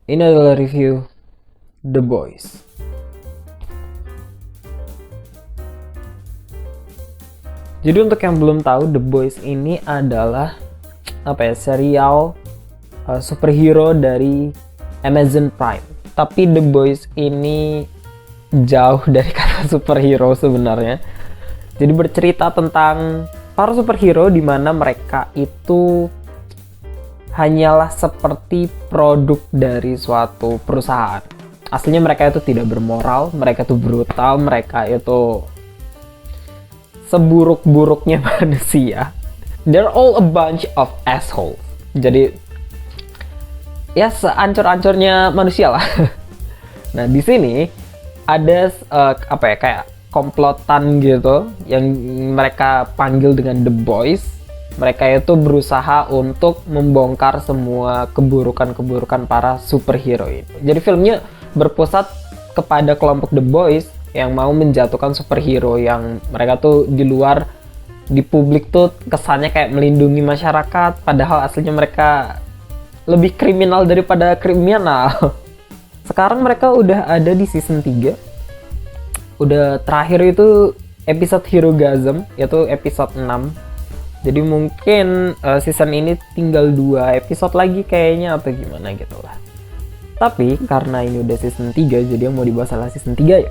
Ini adalah review The Boys. Jadi untuk yang belum tahu, The Boys ini adalah serial superhero dari Amazon Prime. Tapi The Boys ini jauh dari kata superhero sebenarnya. Jadi bercerita tentang para superhero di mana mereka itu hanyalah seperti produk dari suatu perusahaan. Aslinya mereka itu tidak bermoral, mereka itu brutal, mereka itu seburuk-buruknya manusia. They're all a bunch of assholes. Jadi ya seancur-ancurnya manusia lah. Nah di sini ada kayak komplotan gitu yang mereka panggil dengan The Boys. Mereka itu berusaha untuk membongkar semua keburukan-keburukan para superhero ini. Jadi filmnya berpusat kepada kelompok The Boys yang mau menjatuhkan superhero yang mereka tuh di luar, di publik tuh kesannya kayak melindungi masyarakat, padahal aslinya mereka lebih kriminal daripada kriminal. Sekarang mereka udah ada di season 3. Udah terakhir itu episode Herogasm, yaitu episode 6. Jadi mungkin season ini tinggal 2 episode lagi kayaknya atau gimana gitu lah. Tapi karena ini udah season 3, jadi yang mau dibahas adalah season 3 ya.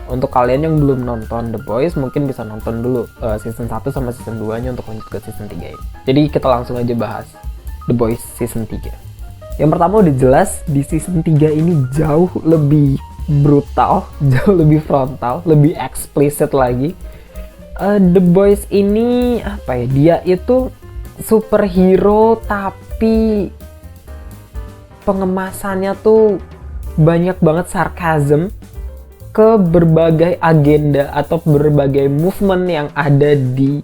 Untuk kalian yang belum nonton The Boys, mungkin bisa nonton dulu season 1 sama season 2-nya untuk lanjut ke season 3 ini. Jadi kita langsung aja bahas The Boys season 3. Yang pertama udah jelas, di season 3 ini jauh lebih brutal, jauh lebih frontal, lebih eksplisit lagi. The Boys ini dia itu superhero tapi pengemasannya tuh banyak banget sarkasm ke berbagai agenda atau berbagai movement yang ada di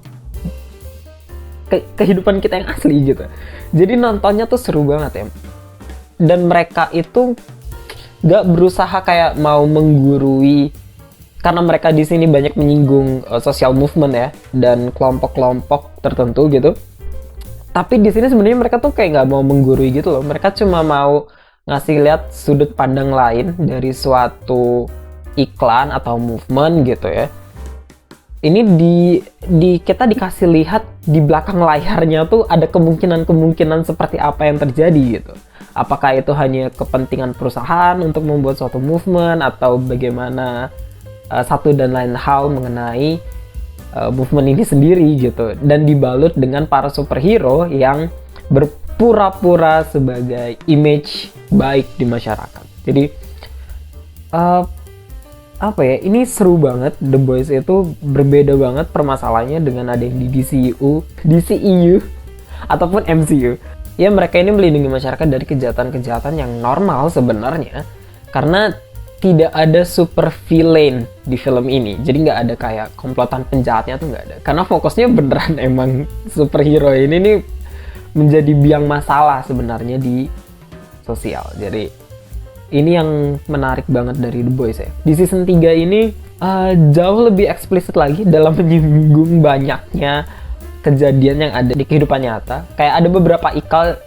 kehidupan kita yang asli gitu. Jadi nontonnya tuh seru banget ya. Dan mereka itu gak berusaha kayak mau menggurui, karena mereka di sini banyak menyinggung social movement ya dan kelompok-kelompok tertentu gitu. Tapi di sini sebenarnya mereka tuh kayak nggak mau menggurui gitu loh. Mereka cuma mau ngasih lihat sudut pandang lain dari suatu iklan atau movement gitu ya. Ini di kita dikasih lihat di belakang layarnya tuh ada kemungkinan-kemungkinan seperti apa yang terjadi gitu. Apakah itu hanya kepentingan perusahaan untuk membuat suatu movement atau bagaimana satu dan lain hal mengenai movement ini sendiri gitu, dan dibalut dengan para superhero yang berpura-pura sebagai image baik di masyarakat. Jadi ini seru banget. The Boys itu berbeda banget permasalahannya dengan ada yang di DCEU ataupun MCU. Ya mereka ini melindungi masyarakat dari kejahatan-kejahatan yang normal sebenarnya, karena tidak ada super villain di film ini. Jadi nggak ada kayak komplotan penjahatnya tuh nggak ada. Karena fokusnya beneran emang superhero ini nih menjadi biang masalah sebenarnya di sosial. Jadi ini yang menarik banget dari The Boys ya. Di season 3 ini jauh lebih eksplisit lagi dalam menyinggung banyaknya kejadian yang ada di kehidupan nyata. Kayak ada beberapa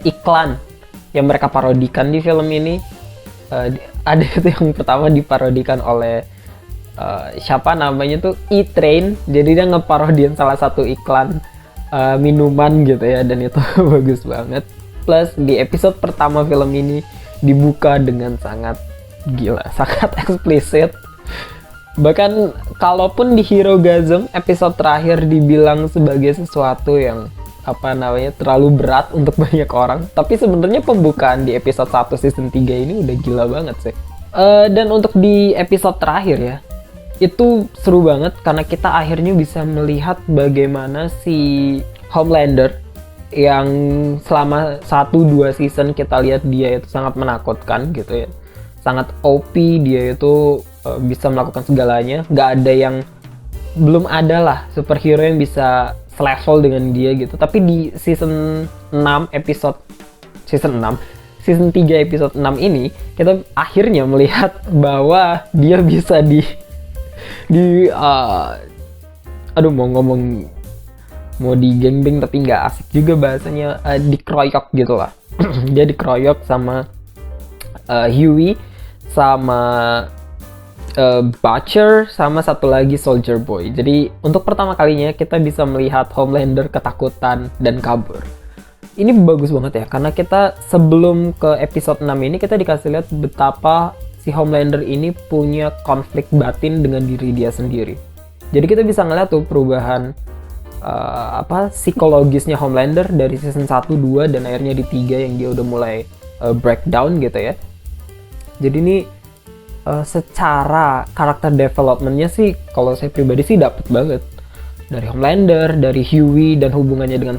iklan yang mereka parodikan di film ini. Ada itu yang pertama diparodikan oleh siapa namanya tuh E-Train. Jadi dia ngeparodian salah satu iklan minuman gitu ya, dan itu bagus banget. Plus di episode pertama film ini dibuka dengan sangat gila, sangat eksplisit. Bahkan kalaupun di Herogasm episode terakhir dibilang sebagai sesuatu yang terlalu berat untuk banyak orang, tapi sebenarnya pembukaan di episode 1 season 3 ini udah gila banget sih. Dan untuk di episode terakhir ya, itu seru banget karena kita akhirnya bisa melihat bagaimana si Homelander yang selama 1-2 season kita lihat dia itu sangat menakutkan gitu ya, sangat OP. Dia itu bisa melakukan segalanya, belum ada lah superhero yang bisa level dengan dia gitu. Tapi di season 3 episode 6 ini kita akhirnya melihat bahwa dia bisa mau digengbeng tapi nggak asik juga bahasanya, dikeroyok gitu lah. Dia dikeroyok sama Huey sama Butcher sama satu lagi Soldier Boy. Jadi untuk pertama kalinya kita bisa melihat Homelander ketakutan dan kabur. Ini bagus banget ya, karena kita sebelum ke episode 6 ini kita dikasih lihat betapa si Homelander ini punya konflik batin dengan diri dia sendiri. Jadi kita bisa ngeliat tuh perubahan psikologisnya Homelander dari season 1, 2 dan akhirnya di 3 yang dia udah mulai breakdown gitu ya. Jadi ini secara karakter development-nya sih kalau saya pribadi sih dapet banget. Dari Homelander, dari Huey dan hubungannya dengan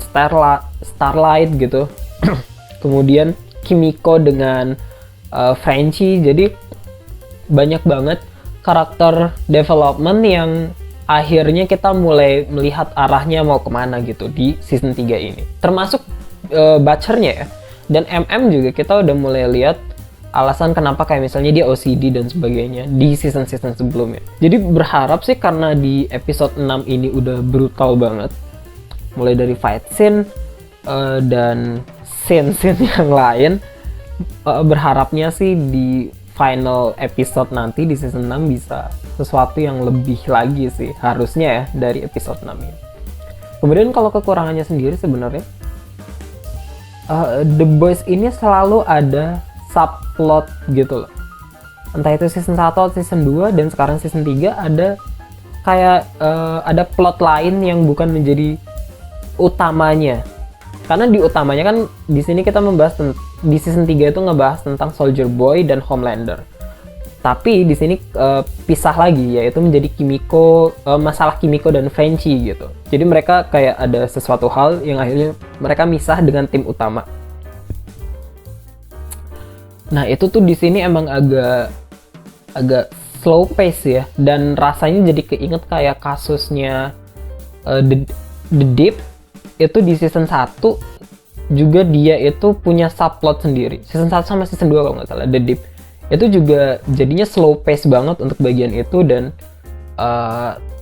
Starlight gitu. Kemudian Kimiko dengan Frenchie. Jadi banyak banget karakter development yang akhirnya kita mulai melihat arahnya mau kemana gitu di season 3 ini. Termasuk Butcher-nya ya. Dan MM juga kita udah mulai lihat alasan kenapa kayak misalnya dia OCD dan sebagainya di season-season sebelumnya. Jadi berharap sih karena di episode 6 ini udah brutal banget. Mulai dari fight scene dan scene-scene yang lain. Berharapnya sih di final episode nanti di season 6 bisa sesuatu yang lebih lagi sih. Harusnya ya dari episode 6 ini. Kemudian kalau kekurangannya sendiri sebenarnya The Boys ini selalu ada subplot gitu loh. Entah itu season 1 atau season 2 dan sekarang season 3 ada kayak ada plot lain yang bukan menjadi utamanya. Karena di utamanya kan di sini kita membahas di season 3 itu ngebahas tentang Soldier Boy dan Homelander. Tapi di sini pisah lagi, yaitu menjadi Kimiko, masalah Kimiko dan Frenchie gitu. Jadi mereka kayak ada sesuatu hal yang akhirnya mereka misah dengan tim utama. Nah itu tuh di sini emang agak slow pace ya, dan rasanya jadi keinget kayak kasusnya The Deep itu di season 1 juga dia itu punya subplot sendiri. Season 1 sama season 2 kalau nggak salah, The Deep itu juga jadinya slow pace banget untuk bagian itu dan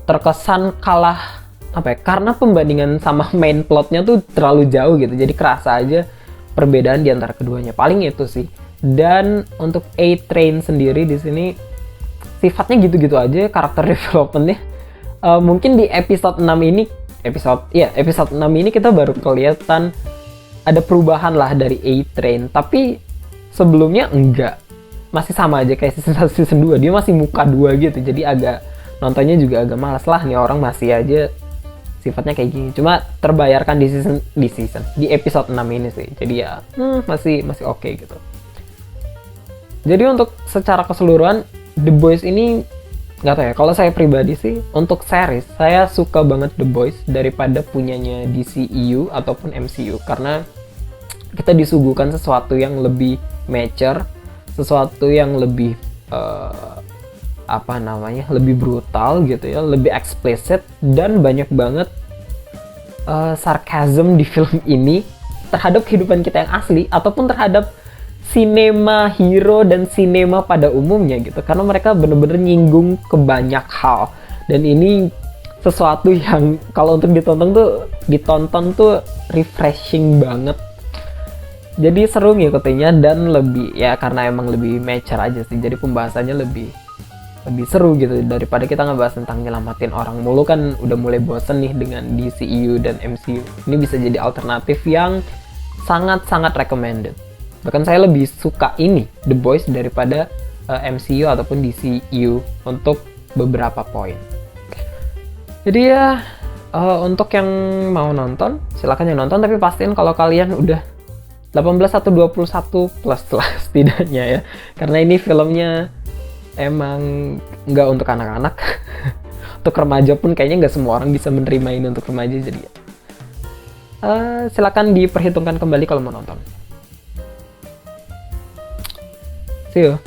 terkesan kalah karena pembandingan sama main plotnya tuh terlalu jauh gitu, jadi kerasa aja perbedaan di antara keduanya. Paling itu sih. Dan untuk A-Train sendiri di sini sifatnya gitu-gitu aja karakter developmentnya. Mungkin di episode 6 ini episode 6 ini kita baru kelihatan ada perubahan lah dari A-Train, tapi sebelumnya enggak, masih sama aja kayak season 1 season 2, dia masih muka 2 gitu. Jadi agak nontonnya juga agak malas lah, nih orang masih aja sifatnya kayak gini. Cuma terbayarkan di episode 6 ini sih. Jadi ya masih oke gitu. Jadi untuk secara keseluruhan The Boys ini nggak tahu ya, kalau saya pribadi sih untuk series saya suka banget The Boys daripada punyanya DCEU ataupun MCU, karena kita disuguhkan sesuatu yang lebih mature, sesuatu yang lebih lebih brutal gitu ya, lebih explicit, dan banyak banget sarcasm di film ini terhadap kehidupan kita yang asli ataupun terhadap sinema hero dan sinema pada umumnya gitu, karena mereka bener-bener nyinggung ke banyak hal, dan ini sesuatu yang kalau untuk ditonton tuh refreshing banget. Jadi seru ngikutinnya dan lebih ya karena emang lebih mature aja sih, jadi pembahasannya lebih seru gitu daripada kita ngebahas tentang nyelamatin orang mulu, kan udah mulai bosen nih dengan DCEU dan MCU. Ini bisa jadi alternatif yang sangat-sangat recommended. Bahkan saya lebih suka ini The Boys daripada MCU ataupun DCU untuk beberapa poin. Jadi ya untuk yang mau nonton silakan yang nonton, tapi pastiin kalau kalian udah 18 atau 21 plus lah setidaknya ya, karena ini filmnya emang nggak untuk anak-anak. Untuk remaja pun kayaknya nggak semua orang bisa menerima ini untuk remaja, jadi silakan diperhitungkan kembali kalau mau nonton. See you.